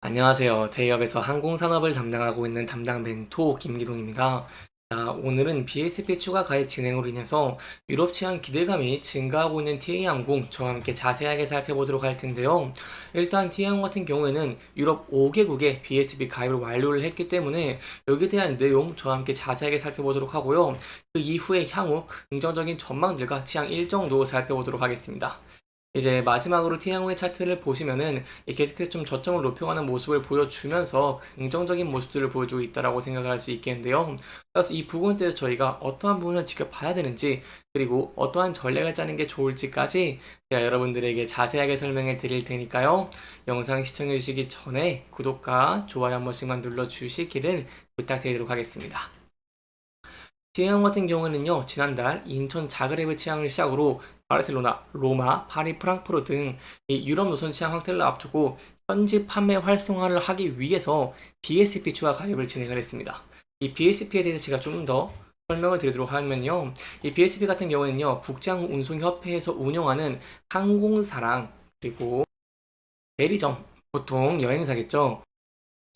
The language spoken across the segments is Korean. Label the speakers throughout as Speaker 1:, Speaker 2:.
Speaker 1: 안녕하세요. 대기업에서 항공산업을 담당하고 있는 담당 멘토 김기동입니다. 자, 오늘은 BSP 추가 가입 진행으로 인해서 유럽 취항 기대감이 증가하고 있는 TA항공 저와 함께 자세하게 살펴보도록 할 텐데요. 일단 TA항공 같은 경우에는 유럽 5개국에 BSP 가입을 완료를 했기 때문에 여기에 대한 내용 저와 함께 자세하게 살펴보도록 하고요. 그 이후에 향후 긍정적인 전망들과 취향 일정도 살펴보도록 하겠습니다. 이제 마지막으로 티항호의 차트를 보시면은 계속해서 좀 저점을 높여가는 모습을 보여주면서 긍정적인 모습들을 보여주고 있다라고 생각을 할 수 있겠는데요. 그래서 이 부분에 대해서 저희가 어떠한 부분을 지켜봐야 되는지 그리고 어떠한 전략을 짜는 게 좋을지까지 제가 여러분들에게 자세하게 설명해 드릴 테니까요. 영상 시청해 주시기 전에 구독과 좋아요 한 번씩만 눌러 주시기를 부탁드리도록 하겠습니다. 티항 같은 경우는요, 지난달 인천 자그레브 취항을 시작으로 바르셀로나, 로마, 파리, 프랑크푸르 등 이 유럽 노선 취항 확대를 앞두고 현지 판매 활성화를 하기 위해서 BSP 추가 가입을 진행을 했습니다. 이 BSP에 대해서 제가 좀 더 설명을 드리도록 하면요. 이 BSP 같은 경우는요, 국제항공운송협회에서 운영하는 항공사랑 그리고 대리점, 보통 여행사겠죠.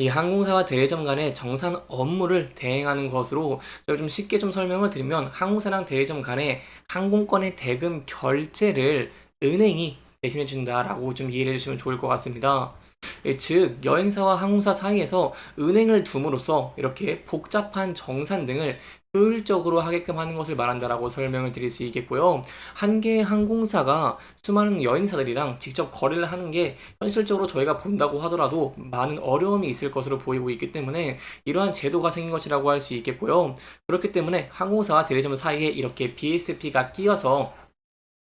Speaker 1: 이 항공사와 대리점 간의 정산 업무를 대행하는 것으로 제가 좀 쉽게 좀 설명을 드리면 항공사랑 대리점 간의 항공권의 대금 결제를 은행이 대신해 준다라고 좀 이해해 주시면 좋을 것 같습니다. 즉 여행사와 항공사 사이에서 은행을 둠으로써 이렇게 복잡한 정산 등을 효율적으로 하게끔 하는 것을 말한다라고 설명을 드릴 수 있겠고요. 한 개의 항공사가 수많은 여행사들이랑 직접 거래를 하는 게 현실적으로 저희가 본다고 하더라도 많은 어려움이 있을 것으로 보이고 있기 때문에 이러한 제도가 생긴 것이라고 할 수 있겠고요. 그렇기 때문에 항공사와 대리점 사이에 이렇게 BSP가 끼어서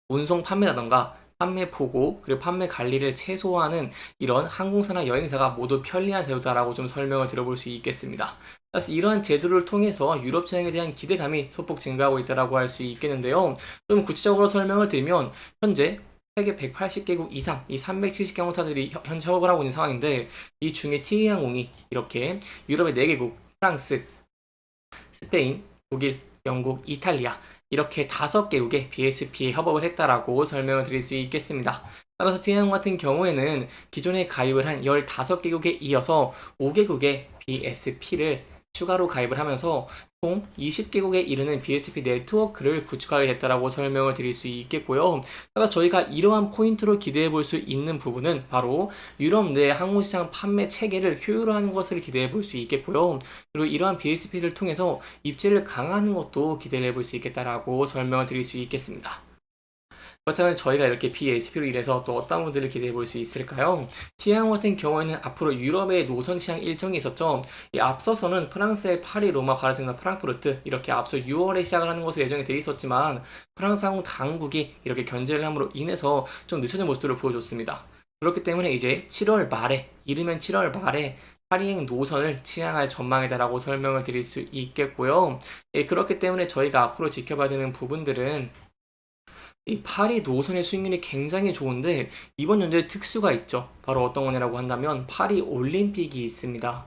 Speaker 1: 운송 판매라던가 판매 보고 그리고 판매 관리를 최소화하는 이런 항공사나 여행사가 모두 편리한 제도다라고 좀 설명을 들어볼 수 있겠습니다. 그래서 이러한 제도를 통해서 유럽 여행에 대한 기대감이 소폭 증가하고 있다라고 할 수 있겠는데요. 좀 구체적으로 설명을 드리면 현재 세계 180개국 이상 이 370개 항공사들이 현재 협업을 하고 있는 상황인데 이 중에 TA항공이 이렇게 유럽의 4개국 프랑스, 스페인, 독일, 영국, 이탈리아 이렇게 5개국의 BSP에 협업을 했다라고 설명을 드릴 수 있겠습니다. 따라서 TA항공 같은 경우에는 기존에 가입을 한 15개국에 이어서 5개국의 BSP를 추가로 가입을 하면서 총 20개국에 이르는 BSP 네트워크를 구축하게 됐다라고 설명을 드릴 수 있겠고요. 따라서 저희가 이러한 포인트로 기대해 볼 수 있는 부분은 바로 유럽 내 항공시장 판매 체계를 효율화하는 것을 기대해 볼 수 있겠고요. 그리고 이러한 BSP를 통해서 입지를 강화하는 것도 기대를 해볼 수 있겠다라고 설명을 드릴 수 있겠습니다. 그렇다면 저희가 이렇게 BSP로 인해서 또 어떤 분들을 기대해 볼 수 있을까요? 티항 같은 경우에는 앞으로 유럽의 노선 시장 일정이 있었죠. 이 앞서서는 프랑스의 파리, 로마, 바르셀로나, 프랑크푸르트 이렇게 앞서 6월에 시작을 하는 것으로 예정이 되어 있었지만 프랑스 항공 당국이 이렇게 견제를 함으로 인해서 좀 늦춰진 모습을 보여줬습니다. 그렇기 때문에 이제 7월 말에 이르면 7월 말에 파리행 노선을 취항할 전망이다라고 설명을 드릴 수 있겠고요. 예, 그렇기 때문에 저희가 앞으로 지켜봐야 되는 부분들은 이 파리 노선의 수익률이 굉장히 좋은데 이번 연도에 특수가 있죠. 바로 어떤 거냐라고 한다면 파리 올림픽이 있습니다.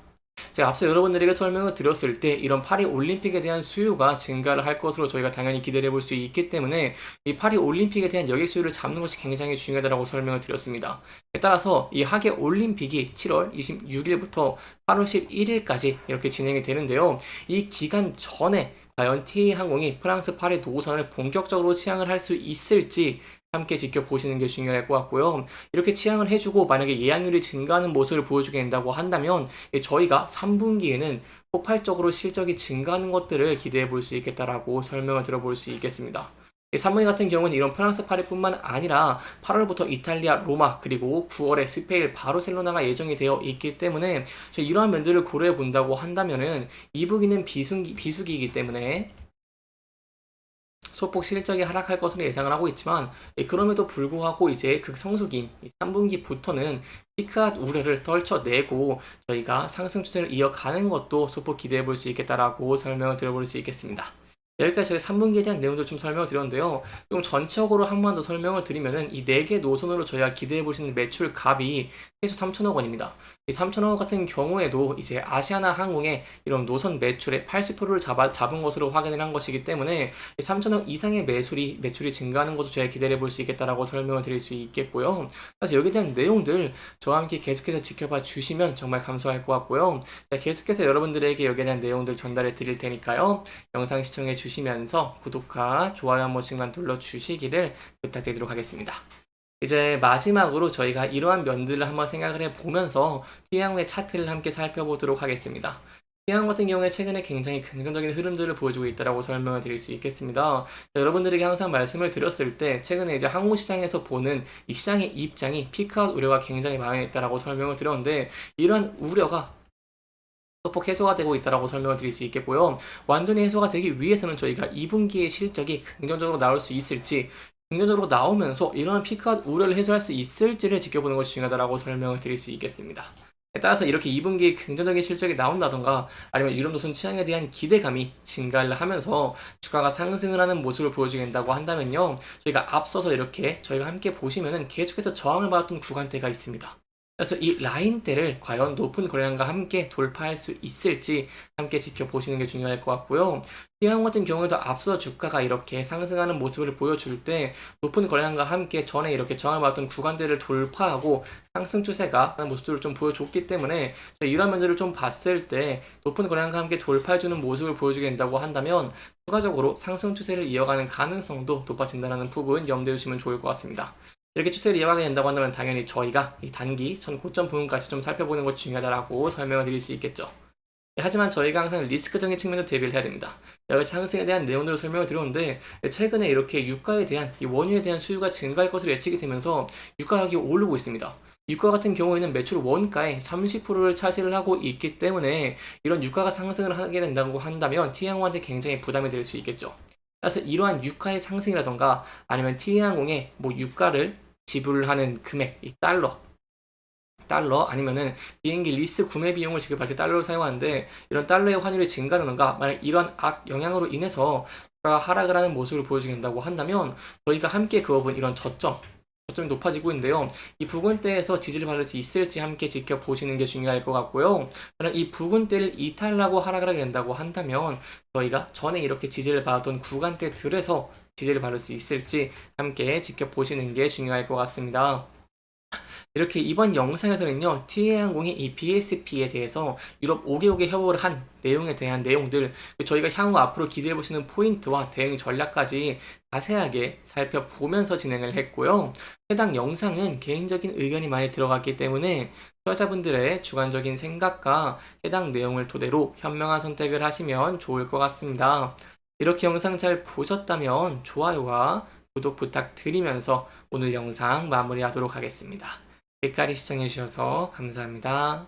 Speaker 1: 제가 앞서 여러분들에게 설명을 드렸을 때 이런 파리 올림픽에 대한 수요가 증가를 할 것으로 저희가 당연히 기대를 해볼 수 있기 때문에 이 파리 올림픽에 대한 여객 수요를 잡는 것이 굉장히 중요하다고 설명을 드렸습니다. 따라서 이 하계 올림픽이 7월 26일부터 8월 11일까지 이렇게 진행이 되는데요. 이 기간 전에 과연 TA항공이 프랑스 파리 노선을 본격적으로 취항을 할 수 있을지 함께 지켜보시는 게 중요할 것 같고요. 이렇게 취항을 해주고 만약에 예약률이 증가하는 모습을 보여주게 된다고 한다면 저희가 3분기에는 폭발적으로 실적이 증가하는 것들을 기대해 볼 수 있겠다라고 설명을 들어볼 수 있겠습니다. 3분기 같은 경우는 이런 프랑스 파리뿐만 아니라 8월부터 이탈리아 로마 그리고 9월에 스페인 바르셀로나가 예정이 되어 있기 때문에 이러한 면들을 고려해 본다고 한다면은 2분기는 비수기이기 때문에 소폭 실적이 하락할 것으로 예상을 하고 있지만 그럼에도 불구하고 이제 극성수기인 3분기부터는 피크아웃 우려를 떨쳐내고 저희가 상승 추세를 이어가는 것도 소폭 기대해 볼 수 있겠다라고 설명을 드려볼 수 있겠습니다. 여기까지 저희 3분기에 대한 내용들 좀 설명을 드렸는데요. 좀 전체적으로 한 번 더 설명을 드리면은 이 4개 노선으로 저희가 기대해 볼 수 있는 매출 값이 최소 3천억 원입니다. 이 3천억 원 같은 경우에도 이제 아시아나 항공의 이런 노선 매출의 80%를 잡은 것으로 확인을 한 것이기 때문에 3천억 이상의 매출이 증가하는 것도 저희가 기대해 볼 수 있겠다라고 설명을 드릴 수 있겠고요. 그래서 여기에 대한 내용들 저와 함께 계속해서 지켜봐 주시면 정말 감사할 것 같고요. 자, 계속해서 여러분들에게 여기에 대한 내용들 전달해 드릴 테니까요. 영상 시청해 주시면서 구독과 좋아요 한 번씩만 눌러주시기를 부탁드리도록 하겠습니다. 이제 마지막으로 저희가 이러한 면들을 한번 생각을 해보면서 티항의 차트를 함께 살펴보도록 하겠습니다. 티항 같은 경우에 최근에 굉장히 긍정적인 흐름들을 보여주고 있다고 설명을 드릴 수 있겠습니다. 여러분들에게 항상 말씀을 드렸을 때 최근에 이제 항공시장에서 보는 이 시장의 입장이 피크아웃 우려가 굉장히 많이 있다고 설명을 드렸는데 이러한 우려가 소폭 해소가 되고 있다고 설명을 드릴 수 있겠고요. 완전히 해소가 되기 위해서는 저희가 2분기의 실적이 긍정적으로 나올 수 있을지 긍정적으로 나오면서 이러한 피크아웃 우려를 해소할 수 있을지를 지켜보는 것이 중요하다고 설명을 드릴 수 있겠습니다. 따라서 이렇게 2분기에 긍정적인 실적이 나온다던가 아니면 유럽 노선 시장에 대한 기대감이 증가를 하면서 주가가 상승을 하는 모습을 보여주겠다고 한다면요. 저희가 앞서서 이렇게 저희가 함께 보시면은 계속해서 저항을 받았던 구간대가 있습니다. 그래서 이 라인대를 과연 높은 거래량과 함께 돌파할 수 있을지 함께 지켜보시는 게 중요할 것 같고요. 시황 같은 경우에도 앞서 주가가 이렇게 상승하는 모습을 보여줄 때 높은 거래량과 함께 전에 이렇게 저항을 받았던 구간대를 돌파하고 상승 추세가 하는 모습들을 좀 보여줬기 때문에 이런 면들을 좀 봤을 때 높은 거래량과 함께 돌파해주는 모습을 보여주게 된다고 한다면 추가적으로 상승 추세를 이어가는 가능성도 높아진다는 부분 염두에 두시면 좋을 것 같습니다. 이렇게 추세를 이어가게 된다고 한다면 당연히 저희가 이 단기 전 고점 부분까지 좀 살펴보는 것이 중요하다고 설명을 드릴 수 있겠죠. 하지만 저희가 항상 리스크적인 측면도 대비를 해야 됩니다. 여기 상승에 대한 내용들을 설명을 드렸는데 최근에 이렇게 유가에 대한 이 원유에 대한 수요가 증가할 것으로 예측이 되면서 유가 가격이 오르고 있습니다. 유가 같은 경우에는 매출 원가의 30%를 차지를 하고 있기 때문에 이런 유가가 상승을 하게 된다고 한다면 T항공한테 굉장히 부담이 될 수 있겠죠. 그래서 이러한 유가의 상승이라던가 아니면 T항공의 유가를 지불하는 금액, 이 달러 아니면은 비행기 리스 구매 비용을 지급할 때 달러를 사용하는데 이런 달러의 환율이 증가하는가 만약 이런 악영향으로 인해서 주가가 하락을 하는 모습을 보여주긴다고 한다면 저희가 함께 그어본 이런 저점이 높아지고 있는데요. 이 부근대에서 지지를 받을 수 있을지 함께 지켜보시는 게 중요할 것 같고요. 만약 이 부근대를 이탈하고 하락을 하게 된다고 한다면 저희가 전에 이렇게 지지를 받았던 구간대들에서 지지를 받을 수 있을지 함께 지켜보시는 게 중요할 것 같습니다. 이렇게 이번 영상에서는요, TA항공의 이 BSP에 대해서 유럽 5개국에 협업을 한 내용에 대한 내용들, 저희가 향후 앞으로 기대해보시는 포인트와 대응 전략까지 자세하게 살펴보면서 진행을 했고요. 해당 영상은 개인적인 의견이 많이 들어갔기 때문에 투자자분들의 주관적인 생각과 해당 내용을 토대로 현명한 선택을 하시면 좋을 것 같습니다. 이렇게 영상 잘 보셨다면 좋아요와 구독 부탁드리면서 오늘 영상 마무리하도록 하겠습니다. 끝까지 시청해주셔서 감사합니다.